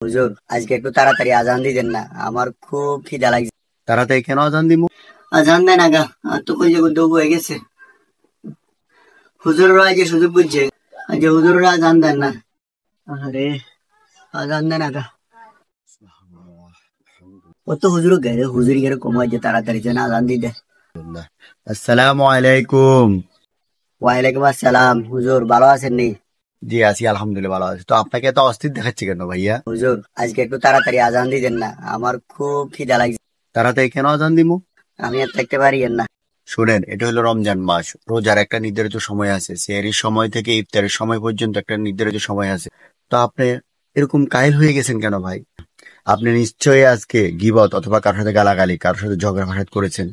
হুজুর, আজকে একটু তাড়াতাড়ি আজান দিতেন না, আমার খুব খিদা লাগছে। তাড়াতাড়ি কেন আজান দিব? আজান দেন আগা, আর তো কই যাবো হয়ে গেছে। হুজুররা আজকে সুযোগ বুঝছে, আজকে হুজুররা আজান দেন না। আরে আজান দেন আগা। ও তো হুজুর গেলে হুজুরি গেলে কমাই যে তাড়াতাড়ি যেন আজান দিতে। আসসালামু আলাইকুম। ওয়ালাইকুম আসসালাম। হুজুর ভালো আছেন নি? জি আছি, আলহামদুলিল্লাহ ভালো আছি। তো আপনাকে এত অস্থির দেখাচ্ছি কেন ভাইয়া? হুজুর, আজকে একটু তাড়াতাড়ি আজান দিতেন না, আমার খুব খিদা লাগছে। তাড়াতাড়ি কেন আজান দিব? আমি আর থাকতে পারি না। শুনেন, এটা হলো রমজান মাস, রোজার একটা নির্ধারিত সময় আছে, সেহরির সময় থেকে ইফতারের সময় পর্যন্ত একটা নির্ধারিত সময় আছে। তো আপনি এরকম কাইল হয়ে গেছেন কেন ভাই? আপনি নিশ্চয়ই আজকে গীবত অথবা কারোর সাথে গালাগালি, কারোর সাথে ঝগড়া ফাসাদ করেছেন।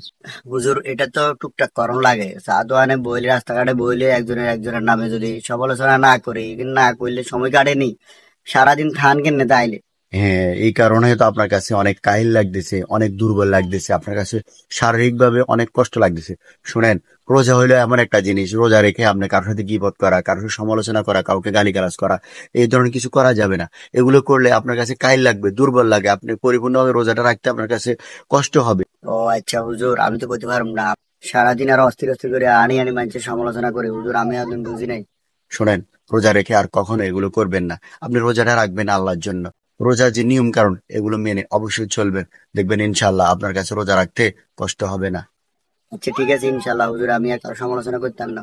হুজুর, এটা তো টুকটাক করণ লাগে, চা দোকানে বইলে রাস্তাঘাটে বইলে একজনের একজনের নামে যদি সমালোচনা না করে, না করলে সময় কাটেনি। সারাদিন খান কেনে তাইলে। হ্যাঁ, এই কারণে তো আপনার কাছে অনেক কাহিল লাগতেছে, অনেক দুর্বল লাগতেছে, আপনার কাছে শারীরিক ভাবে অনেক কষ্ট লাগতেছে। শুনেন, রোজা হইলো এমন একটা জিনিস, রোজা রেখে আপনি কারোর সাথে গীবত করা, কারোর সাথে সমালোচনা করা, কাউকে গালিগালাজ করা, এই ধরনের কিছু করা যাবে না। এগুলো করলে আপনার কাছে কাহিল লাগবে, দুর্বল লাগে, আপনি পরিপূর্ণভাবে রোজাটা রাখতে আপনার কাছে কষ্ট হবে। ও আচ্ছা হুজুর, আমি তো করতে পারবো না। সারাদিন আর অস্থির অস্থির করে আনি আনি মানুষের সমালোচনা করে, হুজুর আমি একদম বুঝি নাই। শোনেন, রোজা রেখে আর কখনো এগুলো করবেন না। আপনি রোজাটা রাখবেন আল্লাহর জন্য। রোজার যে নিয়ম কারণ এগুলো মেনে অবশ্যই চলবেন। দেখবেন ইনশাল্লাহ আপনার কাছে রোজা রাখতে কষ্ট হবে না। আচ্ছা ঠিক আছে, ইনশাল্লাহ হুজুর, আমি আর কারো সমালোচনা করতাম না।